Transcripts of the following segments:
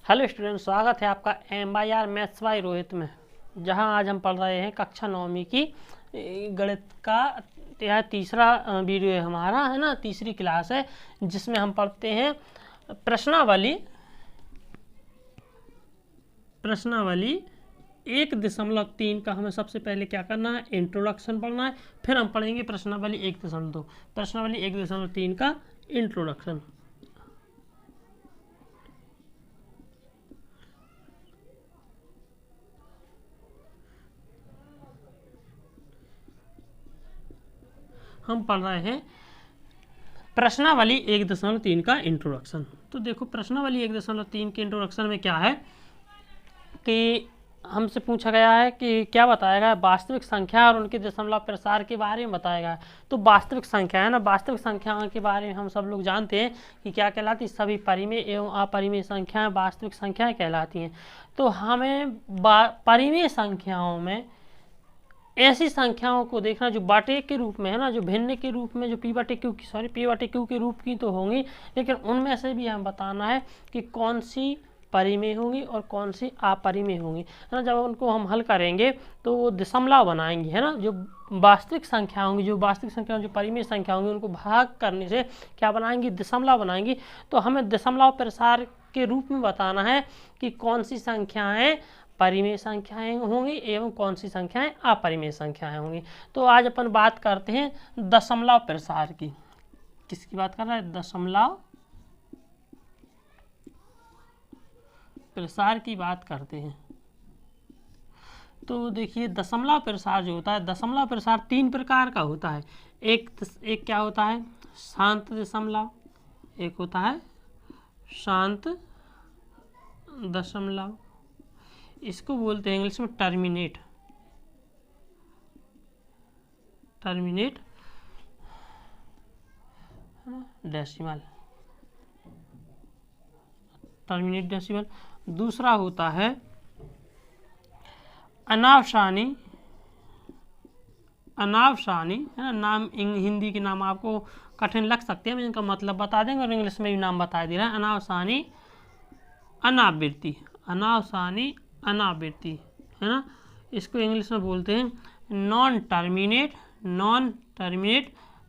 Hello student, स्वागत है आपका MYR मैथ्स बाय रोहित में। जहां आज हम पढ़ रहे हैं कक्षा 9वीं की गणित का यह तीसरा वीडियो है हमारा, है ना। तीसरी क्लास है जिसमें हम पढ़ते हैं प्रश्नावली 1.3 का। हमें सबसे पहले क्या करना है, इंट्रोडक्शन पढ़ना है। फिर हम पढ़ेंगे प्रश्नावली 1.2। प्रश्नावली 1.3 का इंट्रोडक्शन। हम पढ़ रहे हैं प्रश्नावली 1.3 का इंट्रोडक्शन। तो देखो, प्रश्नावली 1.3 के इंट्रोडक्शन में क्या है कि हमसे पूछा गया है कि क्या बताया गया है, वास्तविक संख्या और उनके दशमलव प्रसार के बारे में बताया गया है। तो वास्तविक संख्या है ना, वास्तविक संख्याओं के बारे में हम सब लोग जानते हैं कि क्या कहलाती, सभी परिमेय एवं अपरिमेय संख्याएं वास्तविक संख्याएं कहलाती हैं। तो हमें परिमेय संख्याओं में ऐसी संख्याओं को देखना जो बाटे के रूप में है ना, जो भिन्न के रूप में, जो p बटे क्यू के रूप की तो होंगी, लेकिन उनमें से भी हमें बताना है कि कौन सी परिमेय होंगी और कौन सी अपरिमेय होंगी, है ना। जब उनको हम हल करेंगे तो वो दशमलव बनाएंगे, है ना। जो वास्तविक संख्या होंगी, जो परिमेय संख्या होंगी, उनको भाग करने से क्या बनाएंगी, दशमलव बनाएंगी। तो हमें दशमलव प्रसार के रूप में बताना है कि कौन सी संख्याएं परिमेय संख्याएं होंगी एवं कौन सी संख्याएं अपरिमेय संख्याएं होंगी। तो आज अपन बात करते हैं दशमलव प्रसार की। किसकी बात कर रहा है, दशमलव प्रसार की बात करते हैं। तो देखिए, दशमलव प्रसार जो होता है, दशमलव प्रसार 3 प्रकार का होता है। एक क्या होता है, शांत दशमलव। एक होता है शांत दशमलव, इसको बोलते हैं इंग्लिश में टर्मिनेट डेसिमल। दूसरा होता है अनावसानी, है ना। नाम हिंदी के नाम आपको कठिन लग सकते हैं, हम इनका मतलब बता देंगे और इंग्लिश में भी नाम बता दे रहा है। अनावसानी अनावृत्ति, है ना। इसको इंग्लिश में बोलते हैं नॉन टर्मिनेट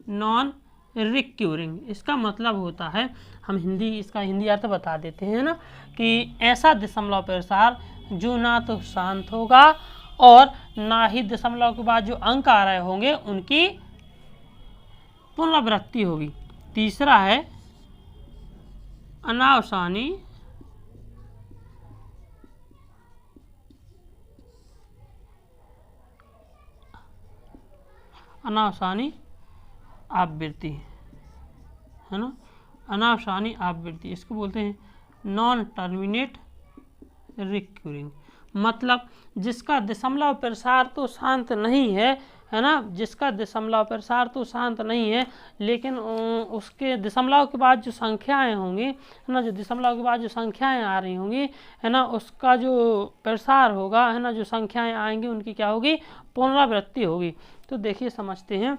नॉन रिक्यूरिंग। इसका मतलब होता है, हम इसका हिंदी अर्थ बता देते हैं ना, कि ऐसा दशमलव प्रसार जो ना तो शांत होगा और ना ही दशमलव के बाद जो अंक आ रहे होंगे उनकी पुनरावृत्ति होगी। तीसरा है अनावसानी आवृत्ति, है ना। अनावसानी आवृत्ति, इसको बोलते हैं नॉन टर्मिनेट रिक्यूरिंग। मतलब जिसका दशमलव प्रसार तो शांत नहीं है, है ना, जिसका दशमलव प्रसार तो शांत नहीं है, लेकिन उसके दशमलव के बाद जो संख्याएं होंगी, है ना, जो दशमलव के बाद जो संख्याएं आ रही होंगी, है ना, उसका जो प्रसार होगा, है ना, जो संख्याएं आएंगी उनकी क्या होगी, पुनरावृत्ति होगी। तो देखिए, समझते हैं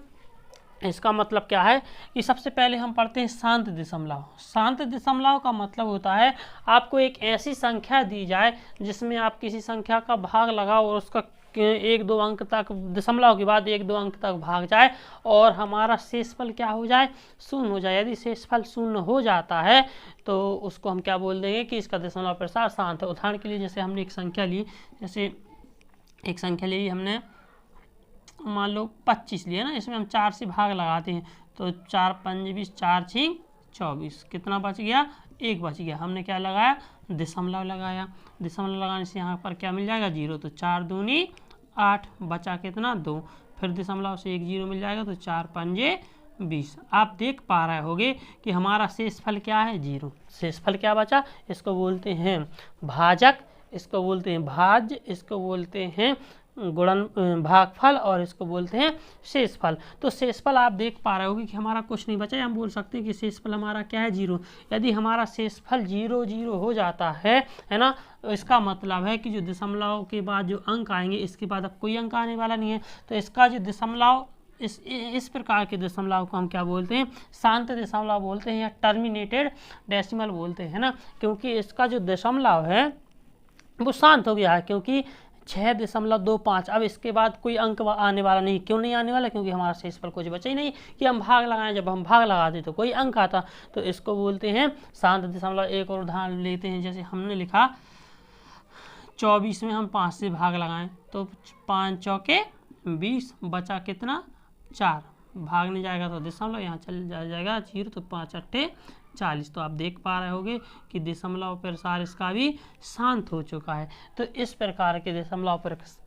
इसका मतलब क्या है कि सबसे पहले हम पढ़ते हैं शांत दशमलव। शांत दशमलव का मतलब होता है, आपको एक ऐसी संख्या दी जाए जिसमें आप किसी संख्या का भाग लगाओ और उसका 1-2 अंक तक, दशमलव के बाद 1-2 अंक तक भाग जाए और हमारा शेषफल क्या हो जाए, शून्य हो जाए। यदि शेषफल शून्य हो जाता है तो उसको हम क्या बोल देंगे कि इसका दशमलव प्रसार शांत है। उदाहरण के लिए, जैसे हमने एक संख्या ली, हमने मान लो 25 लिया ना, इसमें हम 4 से भाग लगाते हैं तो 4 5 20, 4 6 24, कितना बच गया, 1 बच गया। हमने क्या लगाया, दशमलव लगाया। दशमलव लगाने से यहाँ पर क्या मिल जाएगा, 0। तो 4 दूनी 8, बचा कितना, 2। फिर दशमलव से 1 0 मिल जाएगा तो 4 5 20। आप देख पा रहे होगे कि हमारा शेषफल क्या है, 0। शेषफल क्या बचा, इसको बोलते हैं भाजक, इसको बोलते हैं भाज्य, इसको बोलते हैं भागफल और इसको बोलते हैं शेषफल। तो शेषफल आप देख पा रहे होगे कि हमारा कुछ नहीं बचा। हम बोल सकते हैं कि शेषफल हमारा क्या है, 0। यदि हमारा शेषफल 0 0 हो जाता है ना, तो इसका मतलब है कि जो दशमलव के बाद जो अंक आएंगे, इसके बाद अब कोई अंक आने वाला नहीं है। तो इसका जो दशमलव इस प्रकार के दशमलव को हम क्या बोलते हैं, शांत दशमलव बोलते हैं या टर्मिनेटेड डेसिमल बोलते हैं ना, क्योंकि इसका जो दशमलव है वो शांत हो गया है, क्योंकि 6.25। अब इसके बाद कोई अंक आने वाला नहीं। क्यों नहीं आने वाला? क्योंकि हमारा शेषफल कुछ बचा ही नहीं कि हम भाग लगाएं। जब हम भाग लगाते तो कोई अंक आता, तो इसको बोलते हैं शांत दशमलव। एक और उदाहरण लेते हैं, जैसे हमने लिखा 24 में हम 5 से भाग लगाएं तो 5 चौके 20, बचा कितना 4, भाग नहीं जाएगा तो दशमलव यहाँ चल जाएगा 0, तो 5 अट्ठे 40। तो आप देख पा रहे होगे कि दशमलव प्रसार इसका भी शांत हो चुका है। तो इस प्रकार के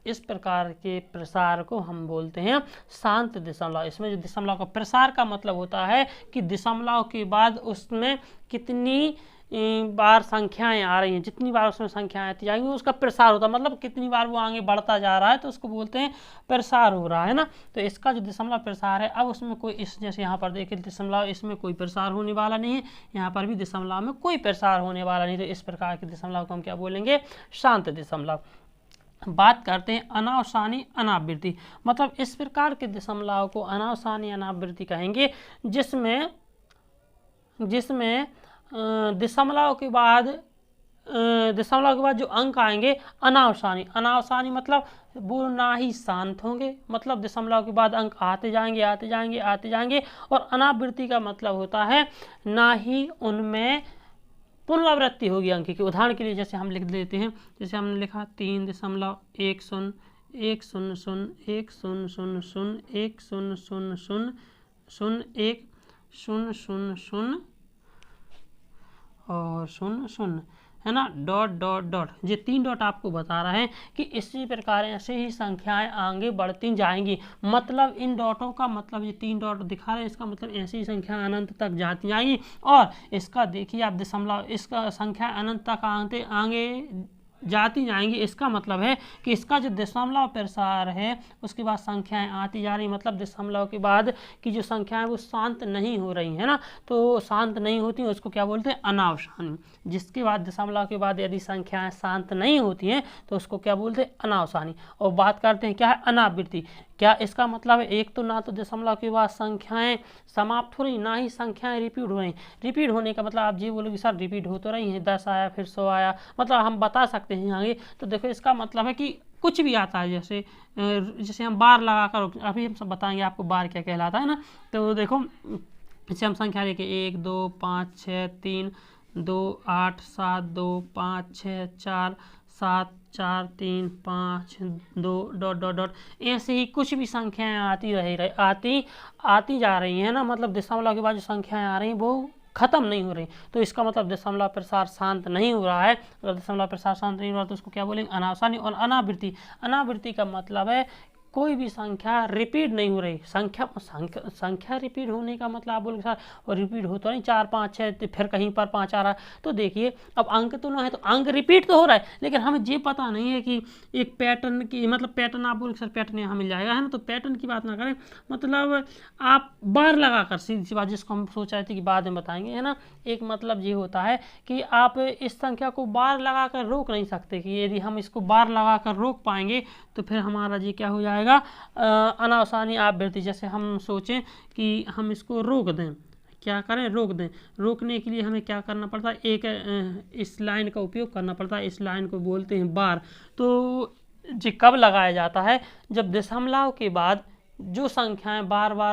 इस प्रकार के प्रसार को हम बोलते हैं शांत दशमलव। इसमें जो दशमलव का प्रसार का मतलब होता है कि दशमलव के बाद उसमें कितनी बार संख्याएं आ रही हैं, जितनी बार उसमें संख्याएं आती जाएंगी उसका प्रसार होता है, मतलब कितनी बार वो आगे बढ़ता जा रहा है तो उसको बोलते हैं प्रसार हो रहा है ना। तो इसका जो दशमलव प्रसार है, अब उसमें कोई जैसे यहाँ पर देखिए दशमलव, इसमें कोई प्रसार होने वाला नहीं है, यहाँ पर भी दशमलव में कोई प्रसार होने वाला नहीं। तो इस प्रकार के दशमलव को हम क्या बोलेंगे, शांत दशमलव। बात करते हैं अनावसानी अनावृत्ति। मतलब इस प्रकार के दशमलव को अनावसानी अनावृत्ति कहेंगे जिसमें दशमलव के बाद जो अंक आएंगे अनावसानी मतलब वो ना ही शांत होंगे, मतलब दशमलव के बाद अंक आते जाएंगे। और अनावृत्ति का मतलब होता है ना ही उनमें पुनरावृत्ति होगी अंक की। उदाहरण के लिए जैसे हम लिख देते हैं, जैसे हमने लिखा 3.1010101010101010 और 0 है ना, डॉट। ये 3 डॉट आपको बता रहा है कि इसी प्रकार ऐसे ही संख्याएं आगे बढ़ती जाएंगी। मतलब इन डॉटों का मतलब, ये 3 डॉट दिखा रहे हैं, इसका मतलब ऐसी ही संख्या अनंत तक जाती जाएंगी। और इसका देखिए आप दशमलव, इसका संख्या अनंत तक आगे जाती जाएंगी। इसका मतलब है कि इसका जो दशमलव प्रसार है उसके बाद संख्याएं आती जा रही, मतलब दशमलव के बाद की जो संख्याएं वो शांत नहीं हो रही है ना, तो शांत नहीं होती उसको क्या बोलते हैं, अनावसानी। जिसके बाद दशमलव के बाद यदि संख्याएं शांत नहीं होती हैं तो उसको क्या बोलते हैं, अनावसानी। और बात करते हैं क्या है, अनावृत्ति। क्या इसका मतलब है, एक तो ना तो दशमलव के बाद संख्याएं समाप्त हो रही, ना ही संख्याएं रिपीट हो रही। रिपीट होने का मतलब आप ये बोलोगे सर रिपीट हो तो रही हैं, 10 आया फिर 100 आया, मतलब हम बता सकते हैं आगे। तो देखो इसका मतलब है कि कुछ भी आता है, जैसे हम बार लगा कर, अभी हम सब बताएंगे आपको बार क्या कहलाता है ना। तो देखो जैसे हम संख्या लेके 1 2 5 6 3 2 8 7 2 5 6 4 7 4 3 5 2 डॉट ऐसे ही कुछ भी संख्याएं आती जा रही हैं ना, मतलब दशमलव के बाद जो संख्याएं आ रही हैं वो खत्म नहीं हो रही। तो इसका मतलब दशमलव प्रसार शांत नहीं हो रहा है। अगर दशमलव प्रसार शांत नहीं हो रहा तो उसको क्या बोलेंगे, अनावसानी। और अनावृत्ति का मतलब है कोई भी संख्या रिपीट नहीं हो रही। संख्या रिपीट होने का मतलब आप बोलोगे सर और रिपीट हो तो नहीं, 4 5 6 फिर कहीं पर 5 आ रहा है। तो देखिए अब अंक तो ना है, तो अंक रिपीट तो हो रहा है, लेकिन हमें ये पता नहीं है कि एक पैटर्न की, मतलब पैटर्न आप बोलोगे सर पैटर्न यहाँ मिल जाएगा है ना, तो पैटर्न की बात ना करें, मतलब आप बार लगा कर, सीधी सी बात जिसको हम सोच रहे थे कि बाद में बताएंगे है ना। एक मतलब ये होता है कि आप इस संख्या को बार लगा कर रोक नहीं सकते, कि यदि हम इसको बार लगा कर रोक पाएंगे तो फिर हमारा ये क्या हो जाएगा, अनावसानी आवृत्ति। जैसे हम सोचें कि हम इसको रोक दें, क्या करें, रोक दें। रोकने के लिए हमें क्या करना पड़ता है, इस लाइन का उपयोग करना पड़ता है। इस लाइन को बोलते हैं बार। तो ये कब लगाया जाता है, जब दशमलव के बाद जो संख्याएं बार आ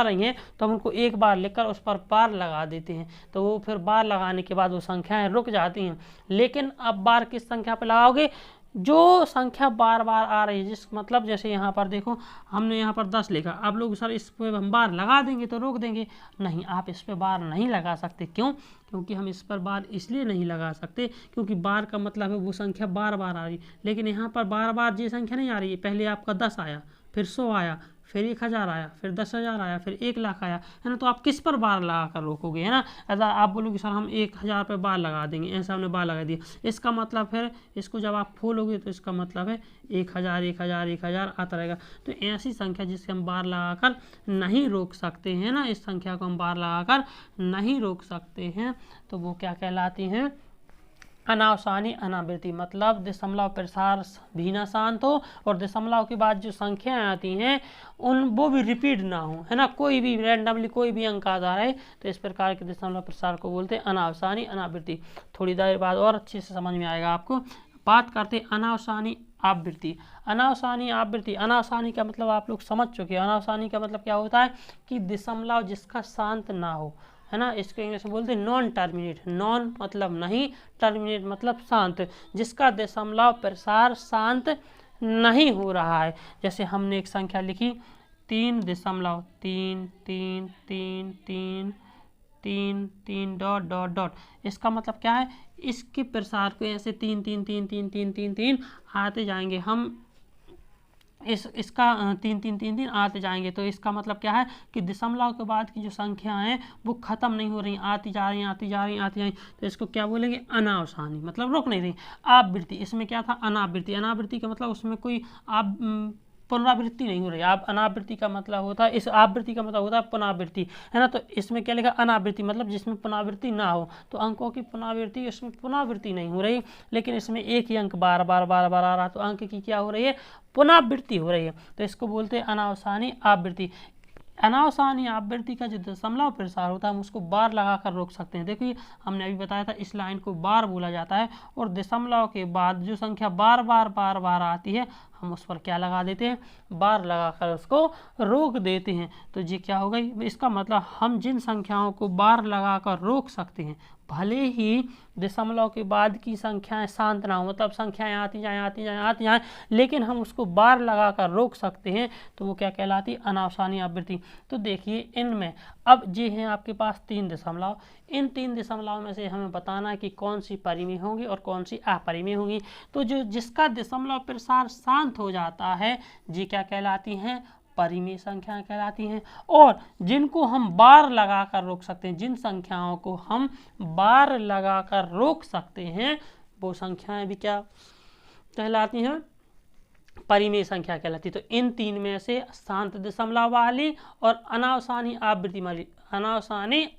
रही हैं तो हम उनको एक बार लिखकर उस पर बार लगा देते हैं, तो वो फिर बार लगाने के बाद वो संख्याएं रुक जाती हैं। लेकिन अब बार किस संख्या पर लगाओगे, जो संख्या बार आ रही है, जिस मतलब जैसे यहाँ पर देखो हमने यहाँ पर 10 लिखा, आप लोग सर इस पर हम बार लगा देंगे तो रोक देंगे, नहीं, आप इस पर बार नहीं लगा सकते। क्यों? क्योंकि हम इस पर बार इसलिए नहीं लगा सकते क्योंकि बार का मतलब है वो संख्या बार आ रही, लेकिन यहाँ पर बार ये संख्या नहीं आ रही है। पहले आपका 10 आया, फिर 100 आया, फिर 1000 आया, फिर 10,000 आया, फिर 1 लाख आया है ना, तो आप किस पर बार लगा कर रोकोगे है ना। ऐसा आप बोलोगे सर हम 1000 पर बार लगा देंगे, ऐसा हमने बार लगा दिया, इसका मतलब फिर इसको जब आप खोलोगे तो इसका मतलब है 1000 आता रहेगा। तो ऐसी संख्या जिससे हम बार लगा कर नहीं रोक सकते हैं ना, इस संख्या को हम बार लगा कर नहीं रोक सकते हैं, तो वो क्या कहलाती हैं, अनावसानी अनावृत्ति मतलब दशमलव प्रसार भी ना शांत हो और दशमलव के बाद जो संख्याएं आती हैं वो भी रिपीट ना हो, है ना, कोई भी रैंडमली कोई भी अंक आ जा रहा है, तो इस प्रकार के दशमलव प्रसार को बोलते हैं अनावसानी अनावृत्ति। थोड़ी देर बाद और अच्छे से समझ में आएगा आपको। बात करते हैं अनावसानी आवृत्ति। अनावसानी आवृत्ति, अनावसानी का मतलब आप लोग समझ चुके हैं। अनावसानी का मतलब क्या होता है कि दशमलव जिसका शांत ना हो, है ना, इसको इंग्लिश में बोलते हैं नॉन टर्मिनेट। नॉन मतलब नहीं, टर्मिनेट मतलब शांत, जिसका दशमलव प्रसार शांत नहीं हो रहा है। जैसे हमने एक संख्या लिखी 3.33333 डॉट डॉट डॉट, इसका मतलब क्या है, इसके प्रसार को ऐसे 3 आते जाएंगे हम, इसका 3 आते जाएंगे, तो इसका मतलब क्या है कि दशमलव के बाद की जो संख्या है वो खत्म नहीं हो रही, आती जा रही आती जा रही आती जा रही, तो इसको क्या बोलेंगे, अनावसानी, मतलब रुक नहीं रही। आवृत्ति, इसमें क्या था, अनावृत्ति। अनावृत्ति का मतलब उसमें कोई पुनरावृत्ति नहीं हो रही। आप अनावृत्ति का मतलब होता है, इस आवृत्ति का मतलब होता है पुनरावृत्ति, है ना, तो इसमें क्या लिखा, अनावृत्ति मतलब जिसमें पुनरावृत्ति ना हो, तो अंकों की पुनरावृत्ति, इसमें पुनरावृत्ति नहीं हो रही, लेकिन इसमें एक ही अंक बार बार बार बार आ रहा, तो अंक की क्या हो रही है, पुनरावृत्ति हो रही है, तो इसको बोलते हैं अनावसानी आवृत्ति। अनावसानी आवृत्ति का जो दशमलव प्रसार होता है हम उसको बार लगाकर रोक सकते हैं। देखिए हमने अभी बताया था इस लाइन को बार बोला जाता है, और दशमलव के बाद जो संख्या बार बार आती है हम उस पर क्या लगा देते हैं, बार लगाकर उसको रोक देते हैं। तो ये क्या हो गई, इसका मतलब हम जिन संख्याओं को बार लगाकर रोक सकते हैं, भले ही दशमलव के बाद की संख्याएं शांत ना हो, मतलब संख्याएं आती जाएं, लेकिन हम उसको बार लगाकर रोक सकते हैं, तो वो क्या कहलाती है, अनावसानी आवृत्ति। तो देखिए इनमें अब ये हैं आपके पास 3 दशमलव, इन 3 दशमलव में से हमें बताना है कि कौन सी परिमेय होंगी और कौन सी अपरिमेय होंगी। तो जो जिसका दशमलव प्रसार शांत हो जाता है जी क्या कहलाती हैं, परिमेय संख्याएं कहलाती हैं, और जिनको हम बार लगाकर रोक सकते हैं, जिन संख्याओं को हम बार लगाकर रोक सकते हैं वो संख्याएं भी क्या कहलाती हैं, परिमेय संख्या कहलाती है। तो इन 3 में से शांत दशमलव वाली और अनावसानी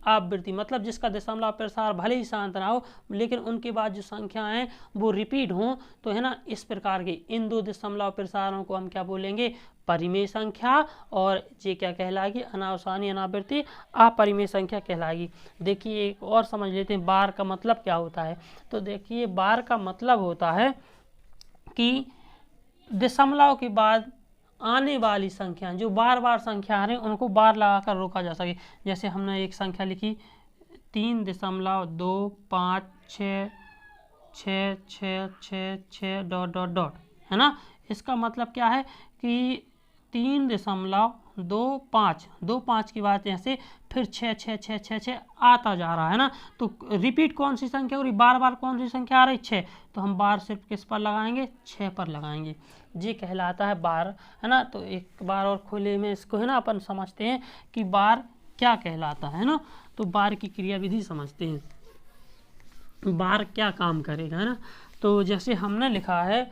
आवृत्ति मतलब जिसका दशमलव प्रसार भले ही शांत ना हो लेकिन उनके बाद जो संख्याएं हैं वो रिपीट हों, तो है ना, इस प्रकार के इन 2 दशमलव प्रसारों को हम क्या बोलेंगे, परिमेय संख्या, और ये क्या कहलाएगी, अनावसानी अनावृत्ति अपरिमेय संख्या कहलाएगी। देखिए एक और समझ लेते हैं बार का मतलब क्या होता है। तो देखिए बार का मतलब होता है कि दशमलव के बाद आने वाली संख्या जो बार बार संख्या आ रही हैं उनको बार लगाकर रोका जा सके। जैसे हमने एक संख्या लिखी 3.2566666 डॉट डॉट डॉट, है ना, इसका मतलब क्या है कि 3.25 की बात ऐसे फिर 6 आता जा रहा है ना, तो रिपीट कौन सी संख्या हो रही, बार बार कौन सी संख्या आ रही, 6, तो हम बार सिर्फ किस पर लगाएंगे, 6 पर लगाएंगे, ये कहलाता है बार, है ना। तो एक बार और खुले में इसको है ना अपन समझते हैं कि बार क्या कहलाता है ना। तो बार की क्रिया विधि समझते हैं, बार क्या काम करेगा, है ना। तो जैसे हमने लिखा है,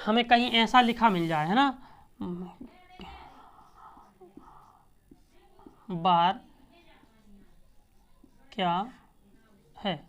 हमें कहीं ऐसा लिखा मिल जाए, है ना, बार क्या है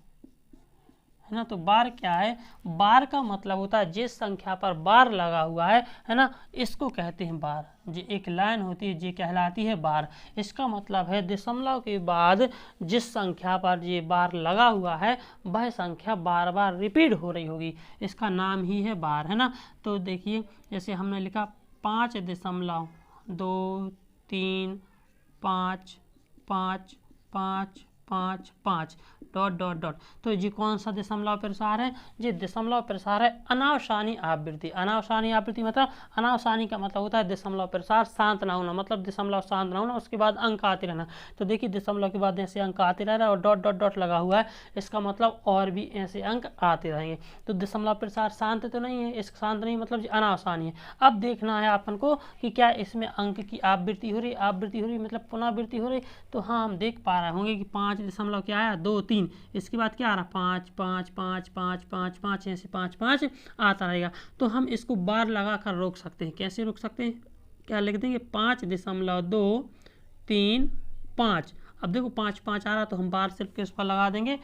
ना, तो बार क्या है, बार का मतलब होता है जिस संख्या पर बार लगा हुआ है ना, इसको कहते हैं बार। जो एक लाइन होती है ये कहलाती है बार। इसका मतलब है दशमलव के बाद जिस संख्या पर ये बार लगा हुआ है वह संख्या बार बार रिपीट हो रही होगी, इसका नाम ही है बार, है ना। तो देखिए जैसे हमने लिखा 5.2355555 डॉट डॉट डॉट, तो ये कौन सा दशमलव प्रसार है, ये दशमलव प्रसार है अनावसानी आवृत्ति। अनावसानी आवृत्ति मतलब, अनावसानी का मतलब होता है दशमलव प्रसार शांत ना होना, मतलब दशमलव शांत ना होना, उसके बाद अंक आते रहना। तो देखिए दशमलव के बाद ऐसे अंक आते रह रहा है और डॉट डॉट डॉट लगा हुआ है, इसका मतलब और भी ऐसे अंक आते रहेंगे। तो दशमलव प्रसार शांत तो नहीं है, इस शांत नहीं मतलब अनावसानी है। अब देखना है अपन को कि क्या इसमें अंक की आवृत्ति हो रही, आवृत्ति हो रही मतलब पुनरावृत्ति हो रही। तो हाँ हम देख पा रहे होंगे कि 5 दशमलव क्या आया, 2 3, इसके बाद क्या आ रहा, 5 5 5 5 5 5 ऐसे 5 5 आता रहेगा। तो हम इसको बार लगा कर रोक सकते हैं। कैसे रोक सकते हैं, क्या लिख देंगे, 5.235। अब देखो 5 5 आ रहा तो हम बार सिर्फ किस पर लगा देंगे,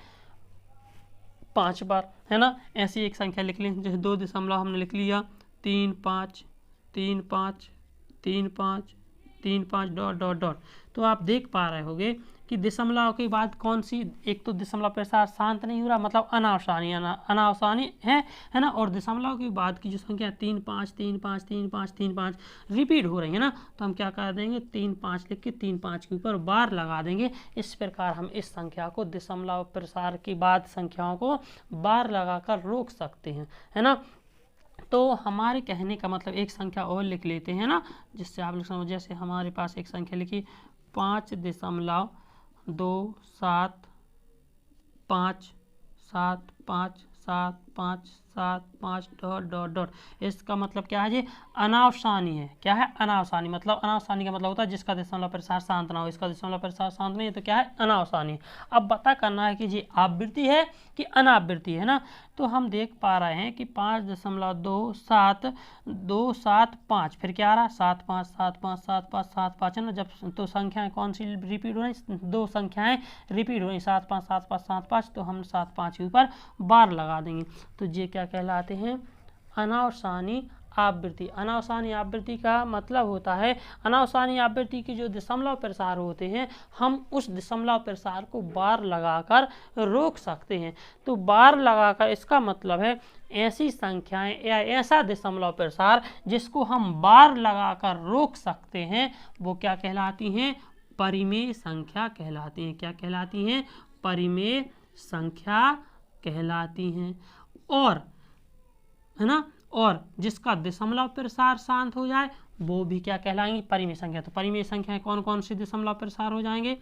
5 बार, है ना। ऐसी एक संख्या लिख लें, जैसे 2 दशमलव हमने लिख लिया 3 5 3 5 3 5 3 5 डॉट डॉट डॉट। तो आप देख पा रहे होंगे कि दशमलव के बाद कौन सी, एक तो दशमलव प्रसार शांत नहीं हो रहा, मतलब अनावसानी अनावसानी है ना। और दशमलव के बाद की जो संख्या 3 5 3 5 3 5 3 5 रिपीट हो रही है ना, तो हम क्या कर देंगे 3 5 लिख के 3 5 के ऊपर बार लगा देंगे। इस प्रकार हम इस संख्या को, दशमलव प्रसार के बाद संख्याओं को बार लगाकर रोक सकते हैं, है ना। तो हमारे कहने का मतलब एक संख्या और लिख लेते हैं ना, जिससे आप लोग समझ। जैसे हमारे पास एक संख्या लिखी 5.275575575 डॉट डॉट डॉट। इसका मतलब क्या है जी, अनावसानी है। क्या है, अनावसानी। मतलब अनावसानी का मतलब होता है जिसका दशमलव प्रसार शांत ना हो। इसका दशमलव प्रसार शांत नहीं है तो क्या है, अनावसानी। अब पता करना है कि जी आवृत्ति है कि अनावृत्ति है ना। तो हम देख पा रहे हैं कि 5.27275, फिर क्या आ रहा है 7 5 7 5 7 5 7 5 है ना। जब तो संख्याएं कौन सी रिपीट हो रही, 2 संख्याएं रिपीट हो रही, 7 5 7 5 7 5, तो हम 7 5 के ऊपर बार लगा देंगे। तो ये क्या कहलाते हैं, अनावसानी आवृत्ति। अनावसानी आवृत्ति का मतलब होता है, अनावसानी आवृत्ति के जो दशमलव प्रसार होते हैं, हम उस दशमलव प्रसार को बार लगाकर रोक सकते हैं। तो बार लगाकर, इसका मतलब है ऐसी संख्याएं या ऐसा दशमलव प्रसार जिसको हम बार लगाकर रोक सकते हैं, वो क्या कहलाती हैं, परिमेय संख्या कहलाती हैं। क्या कहलाती हैं, परिमेय संख्या कहलाती हैं। और है ना, और जिसका दशमलव प्रसार शांत हो जाए वो भी क्या कहलाएंगी, परिमेय संख्या। तो परिमेय संख्याएं कौन कौन से दशमलव प्रसार हो जाएंगे,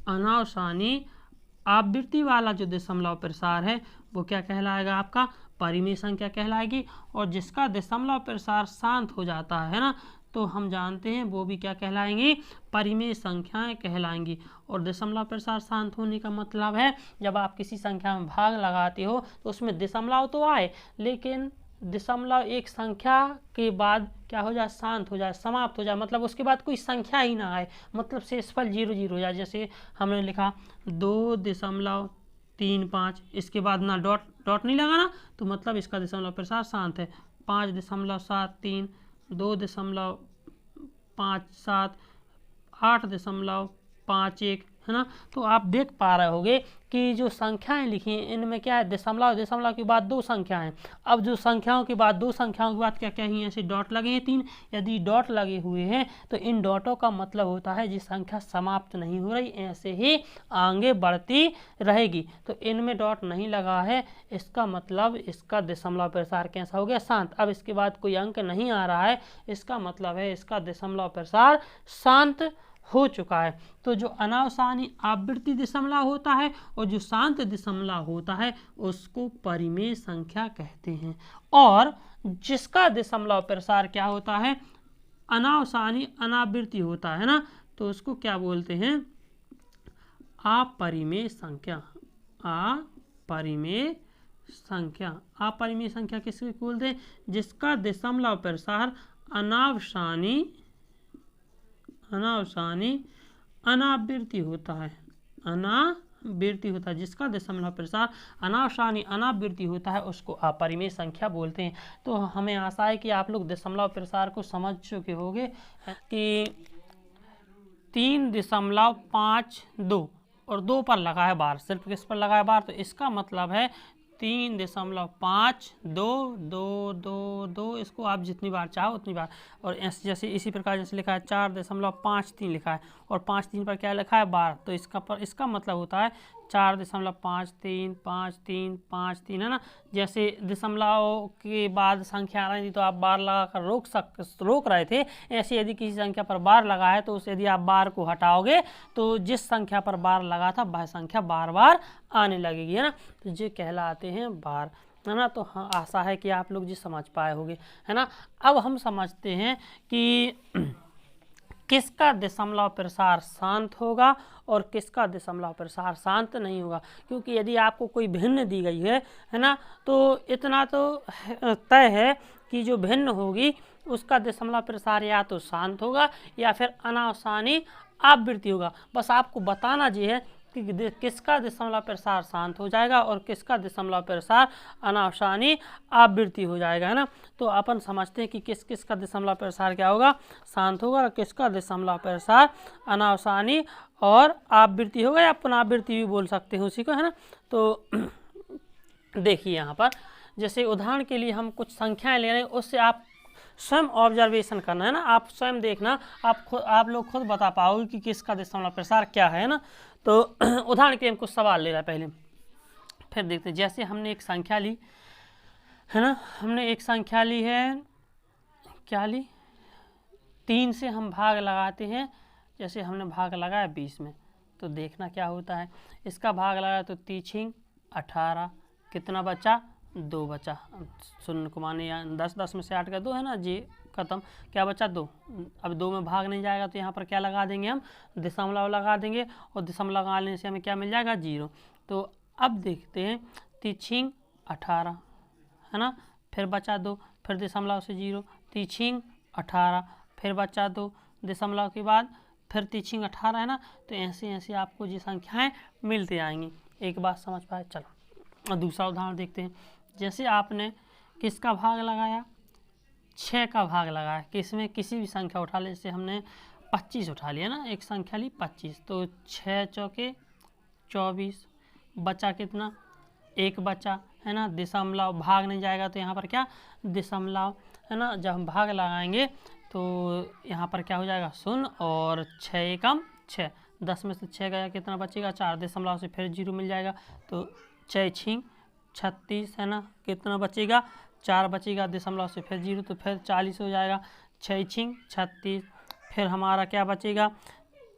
अनावसानी आवृत्ति वाला जो दशमलव प्रसार है वो क्या कहलाएगा, आपका परिमेय संख्या कहलाएगी। और जिसका दशमलव प्रसार शांत हो जाता है ना, तो हम जानते हैं वो भी क्या कहलाएंगी, परिमेय संख्याएं कहलाएंगी। और दशमलव प्रसार शांत होने का मतलब है जब आप किसी संख्या में भाग लगाते हो तो उसमें दशमलव तो आए, लेकिन दशमलव एक संख्या के बाद क्या हो जाए, शांत हो जाए, समाप्त हो जाए। मतलब उसके बाद कोई संख्या ही ना आए, मतलब शेषफल 0 0 हो जाए। जैसे हमने लिखा 2.35, इसके बाद ना डॉट डॉट नहीं लगाना, तो मतलब इसका दशमलव प्रसार शांत है। 5.73, 2.57, 8.51, है ना। तो आप देख पा रहे होंगे कि जो संख्याएं लिखी हैं इनमें क्या है, दशमलव, दशमलव के बाद 2 संख्याएं। अब जो संख्याओं के बाद 2 संख्याओं के बाद क्या क्या ही ऐसे डॉट लगे हैं 3। यदि डॉट लगे हुए हैं तो इन डॉटों का मतलब होता है जी संख्या समाप्त नहीं हो रही, ऐसे ही आगे बढ़ती रहेगी। तो इनमें डॉट नहीं लगा है, इसका मतलब इसका दशमलव प्रसार कैसा हो गया, शांत। अब इसके बाद कोई अंक नहीं आ रहा है, इसका मतलब है इसका दशमलव प्रसार शांत हो चुका है। तो जो अनावसानी आवृत्ति दशमलव होता है और जो शांत दशमलव होता है उसको परिमेय संख्या कहते हैं। और जिसका दशमलव प्रसार क्या होता है, अनावसानी अनावृत्ति होता है ना, तो उसको क्या बोलते हैं, अपरिमेय संख्या। अपरिमेय संख्या, अपरिमेय संख्या किसको बोलते हैं, जिसका दशमलव प्रसार अनावसानी अनावृत्ति होता है। अनावृत्ति होता है, जिसका दशमलव प्रसार अनावसानी अनावृत्ति होता है उसको अपरिमेय संख्या बोलते हैं। तो हमें आशा है कि आप लोग दशमलव प्रसार को समझ चुके होंगे कि 3.52 और 2 पर लगा है बार, सिर्फ किस पर लगा है बार, तो इसका मतलब है 3.522222, इसको आप जितनी बार चाहो उतनी बार। और ऐसे जैसे इसी प्रकार जैसे लिखा है 4.53 लिखा है और 5 पर क्या लिखा है, बार। तो इसका मतलब होता है 4.535353 है ना। जैसे दशमलव के बाद संख्या आ रही थी तो आप बार लगाकर रोक रहे थे, ऐसे यदि किसी संख्या पर बार लगा है तो उस यदि आप बार को हटाओगे तो जिस संख्या पर बार लगा था वह संख्या बार बार आने लगेगी, है ना। तो ये कहलाते हैं बार, है ना। तो हाँ, आशा है कि आप लोग जी समझ पाए होंगे, है ना। अब हम समझते हैं कि किसका दशमलव प्रसार शांत होगा और किसका दशमलव प्रसार शांत नहीं होगा। क्योंकि यदि आपको कोई भिन्न दी गई है ना, तो इतना तो तय है कि जो भिन्न होगी उसका दशमलव प्रसार या तो शांत होगा या फिर अनावसानी आवृत्ति होगा। बस आपको बताना ये है कि किसका दशमलव प्रसार शांत हो जाएगा और किसका दशमलव प्रसार अनावसानी आवृत्ति हो जाएगा, है ना। तो अपन समझते हैं कि किस किस का दशमलव प्रसार क्या होगा, शांत होगा, और किसका दशमलव प्रसार अनावसानी और आवृत्ति होगा, या पुनरावृत्ति भी बोल सकते हैं उसी को, है ना। तो देखिए यहाँ पर जैसे उदाहरण के लिए हम कुछ संख्याएं ले रहे हैं, उससे आप स्वयं ऑब्जर्वेशन करना, है ना। आप स्वयं देखना, आप लोग खुद बता पाओगे कि किसका दशमलव प्रसार क्या है ना। तो उदाहरण के लिए हम कुछ सवाल ले रहे हैं पहले, फिर देखते हैं। जैसे हमने एक संख्या ली, है ना, हमने एक संख्या ली है, क्या ली, 3 से हम भाग लगाते हैं। जैसे हमने भाग लगाया 20 में, तो देखना क्या होता है। इसका भाग लगाया तो 3 18, कितना बचा, 2 बचा, शून्य को माने 10 में से 8 का 2 है ना जी, खत्म, क्या बचा 2। अब 2 में भाग नहीं जाएगा, तो यहाँ पर क्या लगा देंगे, हम दशमलव लगा देंगे, और दशमलव लगाने से हमें क्या मिल जाएगा, 0। तो अब देखते हैं 3 18, है ना, फिर बचा 2, फिर दशमलव से 0, 3 18, फिर बचा 2, दशमलव के बाद फिर 3 18, है ना। तो ऐसे ऐसे आपको ये संख्याएँ मिलती आएंगी। एक बात समझ पाए। चलो दूसरा उदाहरण देखते हैं। जैसे आपने किसका भाग लगाया, 6 का भाग लगाया, किसमें, किसी भी संख्या उठा ले, जैसे हमने 25 उठा लिया ना, एक संख्या ली 25, तो 6 चौके 24, बचा कितना, 1 बचा, है ना। दशमलव भाग नहीं जाएगा, तो यहाँ पर क्या, दशमलव, है ना। जब हम भाग लगाएंगे तो यहाँ पर क्या हो जाएगा, 0, और 6 एकम 6, 10 में से 6 गया, कितना बचेगा, 4, दशमलव से फिर 0 मिल जाएगा, तो 6 36, है ना, कितना बचेगा, 4 बचेगा, दशमलव से फिर 0, तो फिर 40 हो जाएगा, 6 36, फिर हमारा क्या बचेगा,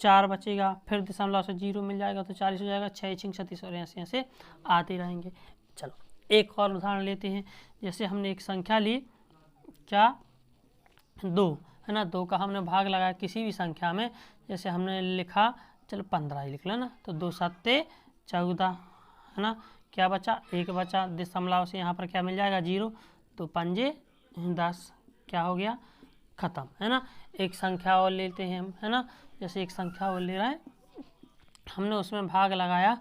4 बचेगा, फिर दशमलव से 0 मिल जाएगा, तो 40 हो जाएगा, 6 36, और ऐसे ऐसे आते रहेंगे। चलो एक और उदाहरण लेते हैं। जैसे हमने एक संख्या ली, क्या, 2, है ना, 2 का हमने भाग लगाया किसी भी संख्या में, जैसे हमने लिखा, चलो 15 ही लिख लो ना, तो 2 7 14, है ना, क्या बचा, 1 बचा, दशमलव से यहाँ पर क्या मिल जाएगा, 0, तो 5 10, क्या हो गया, खत्म, है ना। एक संख्या और लेते हैं हम, है ना। जैसे एक संख्या और ले रहे हैं, हमने उसमें भाग लगाया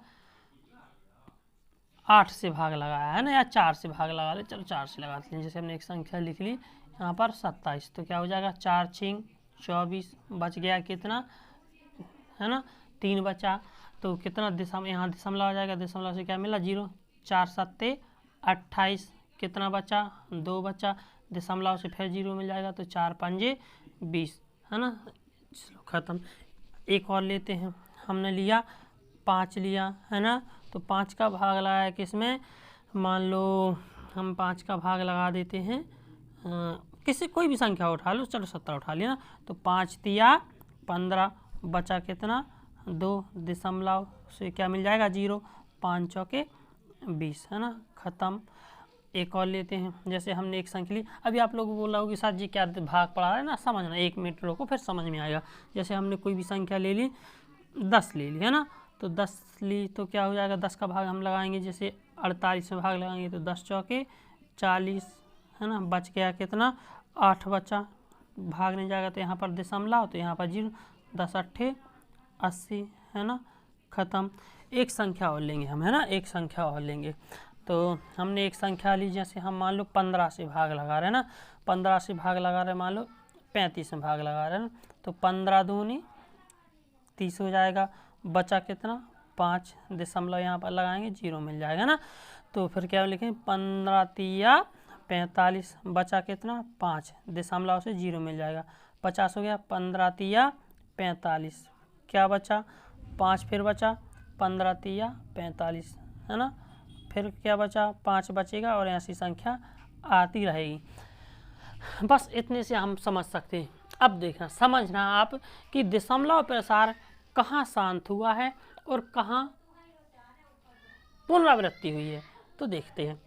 8 से भाग लगाया, है ना, या 4 से भाग लगा ले, चलो 4 से लगाते हैं। जैसे हमने एक संख्या लिख ली यहाँ पर 27, तो क्या हो जाएगा, 4 6 24, बच गया कितना, है ना, 3 बचा, तो कितना यहाँ दशमलव आ जाएगा, दशमलव से क्या मिला, 0, 4 7 28, कितना बचा, 2 बचा, दशमलव से फिर 0 मिल जाएगा, तो 4 5 20, है ना। चलो खत्म। एक और लेते हैं, हमने लिया 5 लिया, है ना, तो 5 का भाग लगाया किसमें, मान लो हम 5 का भाग लगा देते हैं, किसी कोई भी संख्या उठा लो, चलो 17 उठा लिया ना, तो 5 तिया 15, बचा कितना, 2, दशमलव से क्या मिल जाएगा, 0, 5 चौके 20, है ना, ख़त्म। एक और लेते हैं। जैसे हमने एक संख्या ली, अभी आप लोग बोल रहे हो कि सर जी क्या भाग पड़ा है ना, समझना, 1 मिनट रोको फिर समझ में आएगा। जैसे हमने कोई भी संख्या ले ली, 10 ले ली, है ना, तो 10 ली, तो क्या हो जाएगा, 10 का भाग हम लगाएंगे, जैसे 48 में भाग लगाएंगे, तो 10 चौके 40, है ना, बच गया कितना, 8 बचा, भाग नहीं जाएगा, तो यहाँ पर दशमलव, तो यहाँ पर 0, 10 8 80, है ना, ख़त्म। एक संख्या और लेंगे हम, है ना, एक संख्या और लेंगे। तो हमने एक संख्या ली, जैसे हम मान लो 15 से भाग लगा रहे हैं ना, 15 से भाग लगा रहे हैं, मान लो 35 में भाग लगा रहे हैं ना, तो 15 दूनी 30 हो जाएगा, बचा कितना, 5, दशमलव यहाँ पर लगाएंगे, 0 मिल जाएगा ना। तो फिर क्या लिखें, 15 तिया 45, बचा कितना, 5, दशमलव से 0 मिल जाएगा, 50 हो गया, 15 तिया 45, क्या बचा, 5, फिर बचा 15 तिया 45, है ना, फिर क्या बचा, 5 बचेगा, और ऐसी संख्या आती रहेगी। बस इतने से हम समझ सकते हैं। अब देखना, समझना आप कि दशमलव प्रसार कहाँ शांत हुआ है और कहाँ पुनरावृत्ति हुई है। तो देखते हैं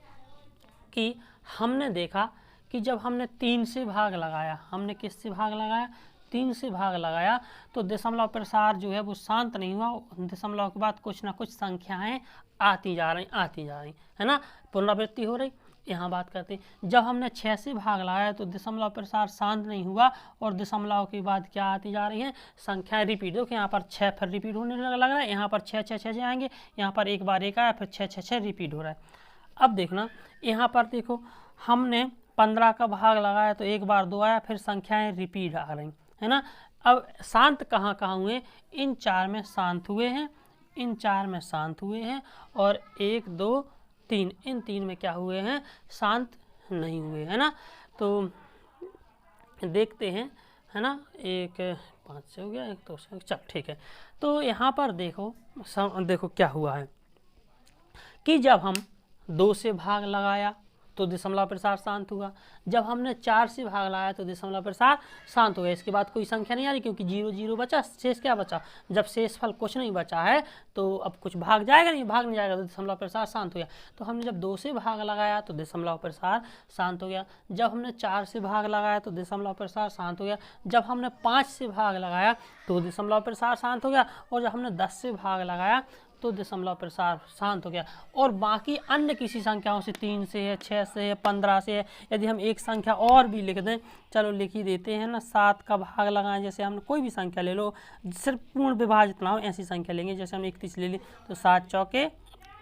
कि हमने देखा कि जब हमने 3 से भाग लगाया, हमने किस से भाग लगाया, 3 से भाग लगाया, तो दशमलव प्रसार जो है वो शांत नहीं हुआ। दशमलव के बाद कुछ ना कुछ संख्याएं आती जा रही, है ना, पुनरावृत्ति हो रही। यहाँ बात करते हैं, जब हमने 6 से भाग लगाया तो दशमलव प्रसार शांत नहीं हुआ और दशमलव के बाद क्या आती जा रही है, संख्याएं रिपीट। देखो यहाँ पर 6 फिर रिपीट होने लग रहा है, यहाँ पर 6 6 6 जाएंगे, यहाँ पर एक बार एक आया, फिर 6 6 6 रिपीट हो रहा है। अब देखना यहाँ पर देखो हमने 15 का भाग लगाया तो एक बार 2 आया, फिर संख्याएं रिपीट आ रही है ना। अब शांत कहाँ कहाँ हुए, इन 4 में शांत हुए हैं, इन 4 में शांत हुए हैं, और 1 2 3 इन 3 में क्या हुए हैं, शांत नहीं हुए, है ना। तो देखते हैं, है ना, 1 5 से हो गया, 1 2 से, चल ठीक है। तो यहाँ पर देखो क्या हुआ है कि जब हम 2 से भाग लगाया तो दशमलव प्रसार शांत हुआ, जब हमने 4 से भाग लगाया तो दशमलव प्रसार शांत हो गया। इसके बाद कोई संख्या नहीं आ रही क्योंकि 0 0 बचा, शेष क्या बचा, जब शेष फल कुछ नहीं बचा है तो अब कुछ भाग जाएगा नहीं, भाग नहीं जाएगा तो दशमलव प्रसार शांत हो गया। तो हमने जब 2 से भाग लगाया तो दशमलव प्रसार शांत हो गया, जब हमने 4 से भाग लगाया तो दशमलव प्रसार शांत हो गया, जब हमने 5 से भाग लगाया तो दशमलव प्रसार शांत हो गया, और जब हमने 10 से भाग लगाया तो दशमलव प्रसार शांत हो गया। और बाकी अन्य किसी संख्याओं से 3 से है, 6 से है, 15 से है, यदि हम एक संख्या और भी लिख दें, चलो लिख ही देते हैं ना, 7 का भाग लगाएं, जैसे हमने कोई भी संख्या ले लो, सिर्फ पूर्ण विभाजित ना हो ऐसी संख्या लेंगे, जैसे हम 31 ले ली तो 7 चौके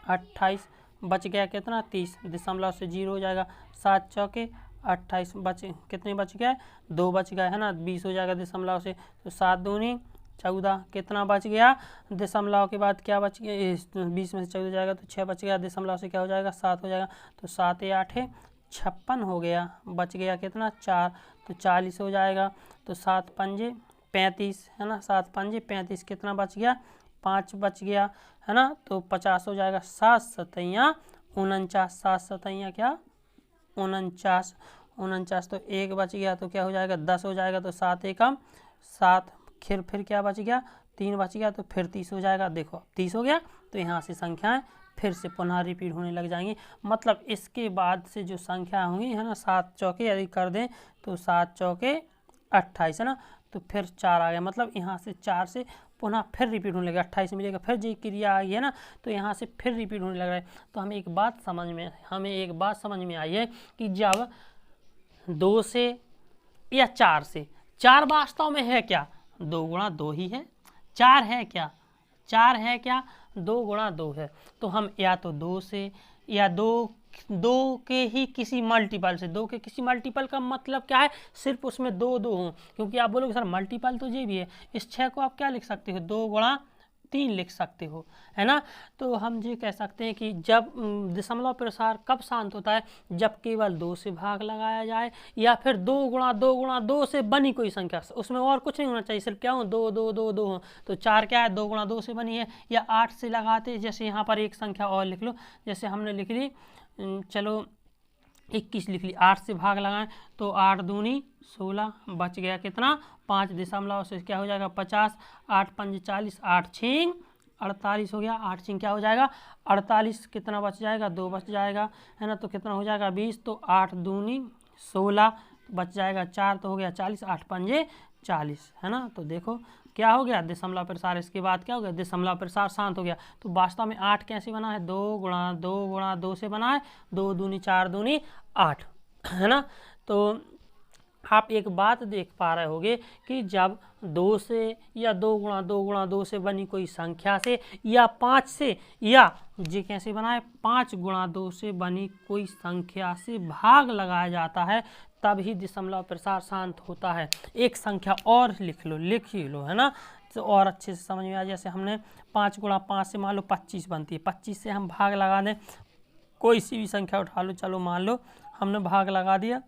28, बच गया कितना 30, दशमलव से 0 हो जाएगा, 7 चौके 28, कितने बच गया 2 बच गए, है ना, 20 हो जाएगा दशमलव से, तो 7 दूनी 14, कितना बच गया, दशमलव के बाद क्या बच गया, 20 में से 14 जाएगा तो 6 बच गया, दशमलव से क्या हो जाएगा 7 हो जाएगा, तो 7 8 56 हो गया, बच गया कितना 4, तो 40 हो जाएगा, तो 7 5 35, है ना, 7 5 35, कितना बच गया 5 बच गया, है ना, तो 50 हो जाएगा, 7 7 49, 7 7 क्या 49, तो 1 बच गया तो क्या हो जाएगा 10 हो जाएगा, तो 7 1 7, फिर क्या बच गया 3 बच गया, तो फिर 30 हो जाएगा। देखो 30 हो गया, तो यहाँ से संख्याएं फिर से पुनः रिपीट होने लग जाएंगी। मतलब इसके बाद से जो संख्या होंगी, है ना, 7 चौके यदि कर दें तो 7 चौके 28, है ना, तो फिर 4 आ गया, मतलब यहाँ से 4 से पुनः फिर रिपीट होने लगेगा, 28 मिलेगा, फिर जो क्रिया आई है ना, तो यहाँ से फिर रिपीट होने लग रहा है। तो हमें एक बात समझ में आई है कि जब 2 से या 4 से, 4 वास्तव में है क्या, 2 गुणा 2 ही है, 4 है क्या, 4 है क्या, 2 गुणा 2 है। तो हम या तो 2 से या 2 के ही किसी मल्टीपल से, 2 के किसी मल्टीपल का मतलब क्या है, सिर्फ उसमें 2 2 हों, क्योंकि आप बोलोगे सर मल्टीपल तो ये भी है, इस 6 को आप क्या लिख सकते हो 2 गुणा 3 लिख सकते हो, है ना। तो हम ये कह सकते हैं कि जब दशमलव प्रसार कब शांत होता है, जब केवल 2 से भाग लगाया जाए, या फिर 2 गुणा 2 गुणा 2 से बनी कोई संख्या, उसमें और कुछ नहीं होना चाहिए, सिर्फ क्या हो 2 2 2 2 हो। तो 4 क्या है 2 गुणा 2 से बनी है, या 8 से लगाते, जैसे यहाँ पर एक संख्या और लिख लो, जैसे हमने लिख ली, चलो 21 लिख ली, 8 से भाग लगाएं तो 8 दूनी 16, बच गया कितना 5, दशमलव से क्या हो जाएगा 50, 8 5 40, 8 6 48 हो गया, 8 6 क्या हो जाएगा 48, कितना बच जाएगा 2 बच जाएगा, है ना, तो कितना हो जाएगा 20, तो 8 दूनी 16, बच जाएगा 4, तो हो गया 40, 8 5 40, है ना। तो देखो क्या हो गया दशमलव प्रसार, इसके बाद क्या हो गया दशमलव प्रसार शांत हो गया। तो वास्तव में 8 कैसे बना है, 2 गुणा 2 गुणा 2 से बना है, 2 दूनी 4 दूनी 8, है ना। तो आप एक बात देख पा रहे होगे कि जब 2 से या 2 गुणा 2 गुणा 2 से बनी कोई संख्या से, या 5 से, या जी कैसे बना है 5 गुणा 2 से बनी कोई संख्या से भाग लगाया जाता है, तब ही दशमलव प्रसार शांत होता है। एक संख्या और लिख ही लो, है ना, तो और अच्छे से समझ में आ। जैसे हमने 5 गुणा 5 से मान लो 25 बनती है, 25 से हम भाग लगा दें, कोई सी भी संख्या उठा लो, चलो मान लो हमने भाग लगा दिया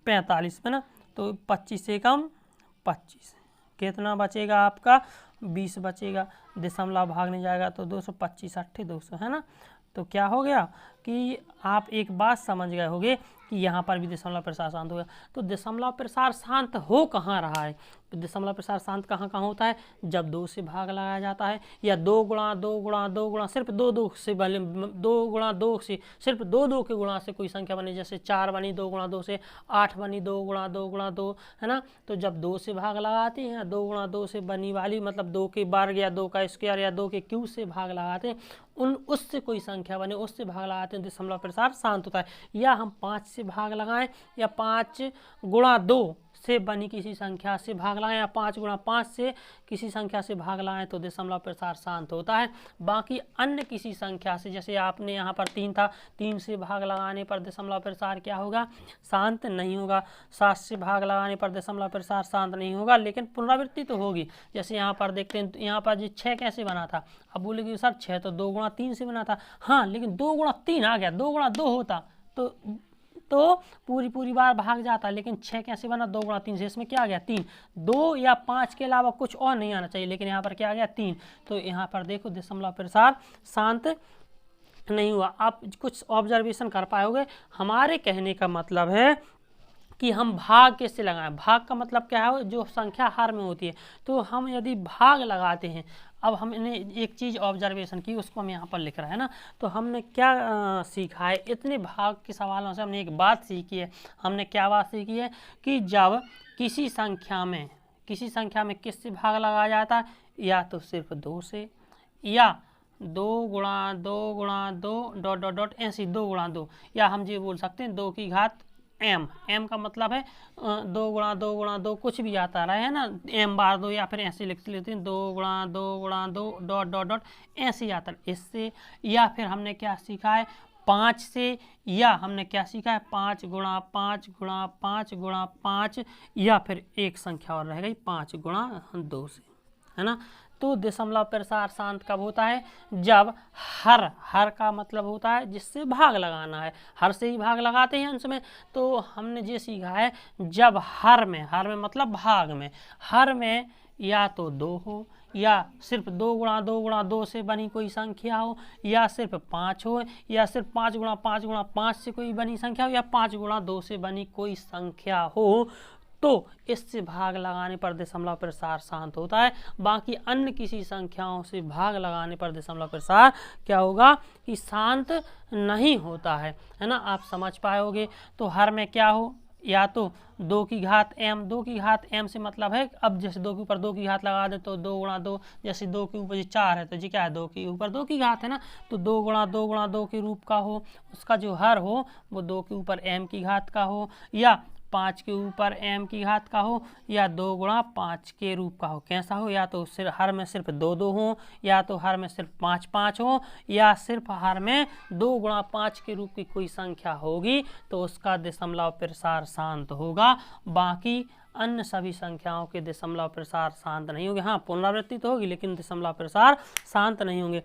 45 में ना, तो 25 से कम 25, कितना बचेगा आपका 20 बचेगा, दशमलव भाग नहीं जाएगा तो 225 8 200, है ना। तो क्या हो गया कि आप एक बात समझ गए होंगे कि यहाँ पर भी दशमलव प्रसार शांत होगा। तो दशमलव प्रसार शांत हो कहाँ रहा है, तो दशमलव प्रसार शांत कहाँ कहाँ होता है, जब 2 से भाग लगाया जाता है, या 2 गुणा 2 गुणा 2 गुणा सिर्फ 2 2 से 2 गुणा 2 से सिर्फ 2 2 के गुणा से कोई संख्या बनी, जैसे 4 बनी 2 गुणा 2 से, 8 बनी 2 गुणा 2 गुणा 2, है ना। तो जब 2 से भाग लगाते हैं, 2 गुणा 2 से बनी वाली, मतलब 2 के वर्ग या 2 का स्क्वायर या 2 के क्यूब से भाग लगाते हैं, उससे कोई संख्या बने, उससे भाग लगाते हैं, दशमलव प्रसार शांत होता है। या हम 5 से भाग लगाएं, या 5 गुणा 2 से बनी किसी संख्या से भाग लगाएं, या 5 गुणा 5 से किसी संख्या से भाग लगाएं, तो दशमलव प्रसार शांत होता है। बाकी अन्य किसी संख्या से, जैसे आपने यहाँ पर 3 था, 3 से भाग लगाने पर दशमलव प्रसार क्या होगा, शांत नहीं होगा। 7 से भाग लगाने पर दशमलव प्रसार शांत नहीं होगा, लेकिन पुनरावृत्ति तो होगी। जैसे यहाँ पर देखते हैं, यहाँ पर 6 कैसे बना था, अब बोलेंगे सर 6 तो 2 गुणा 3 से बना था, हाँ लेकिन 2 गुणा 3 आ गया, 2 गुणा 2 होता तो पूरी बार भाग जाता, लेकिन 6 कैसे बना, 2 गुणा 3 से, इसमें क्या आ गया 3, 2 या 5 के अलावा कुछ और नहीं आना चाहिए, लेकिन यहाँ पर क्या आ गया 3। तो यहाँ पर देखो दशमलव प्रसार शांत नहीं हुआ। आप कुछ ऑब्जर्वेशन कर पाओगे, हमारे कहने का मतलब है कि हम भाग कैसे लगाएं। भाग का मतलब क्या है, जो संख्या हर में होती है, तो हम यदि भाग लगाते हैं, अब हमने एक चीज़ ऑब्जर्वेशन की, उसको हम यहाँ पर लिख रहे हैं ना, तो हमने क्या सीखा है, इतने भाग के सवालों से हमने एक बात सीखी है। हमने क्या बात सीखी है कि जब किसी संख्या में किससे भाग लगाया जाता है, या तो सिर्फ 2 से, या 2 गुणा 2 गुणा 2 डॉट डॉट डॉट ऐसे 2 गुणा 2, या हम ये बोल सकते हैं 2 की घात m का मतलब है 2 गुणा 2 गुणा 2 कुछ भी आता रहा है ना, m बार 2, या फिर ऐसे लिख लेते हैं 2 गुणा 2 गुणा 2 डॉट डॉट डॉट ऐसे आता है इससे। या फिर हमने क्या सीखा है 5 से, या हमने क्या सीखा है 5 गुणा 5 गुणा 5 गुणा 5, या फिर एक संख्या और रह गई 5 गुणा 2 से, है ना। तो दशमलव प्रसार शांत कब होता है, जब हर का मतलब होता है जिससे भाग लगाना है, हर से ही भाग लगाते हैं अंश में। तो हमने ये सीखा है जब हर में मतलब भाग में, हर में या तो 2 हो, या सिर्फ 2 गुणा 2 गुणा 2 से बनी कोई संख्या हो, या सिर्फ 5 हो, या सिर्फ 5 गुणा 5 गुणा 5 से कोई बनी संख्या हो, या 5 गुणा 2 से बनी कोई संख्या हो, तो इससे भाग लगाने पर दशमलव प्रसार शांत होता है। बाकी अन्य किसी संख्याओं से भाग लगाने पर दशमलव प्रसार क्या होगा कि शांत नहीं होता है ना। आप समझ पाओगे। तो हर में क्या हो, या तो 2 की घात m, 2 की घात m से मतलब है, अब जैसे 2 के ऊपर 2 की घात लगा दे तो 2 गुणा 2, जैसे 2 के ऊपर 4 है तो जी क्या है 2 के ऊपर 2 की घात है ना, तो 2 गुणा 2 गुणा 2 के रूप का हो, उसका जो हर हो वो 2 के ऊपर m की घात का हो, या 5 के ऊपर m की घात का हो, या 2 गुणा 5 के रूप का हो। कैसा हो, या तो सिर्फ हर में सिर्फ 2 2 हो, या तो हर में सिर्फ 5 5 हो, या सिर्फ हर में 2 गुणा 5 के रूप की कोई संख्या होगी, तो उसका दशमलव प्रसार शांत होगा। बाकी अन्य सभी संख्याओं के दशमलव प्रसार शांत नहीं होंगे। हाँ, पुनरावृत्ति तो होगी लेकिन दशमलव प्रसार शांत नहीं होंगे।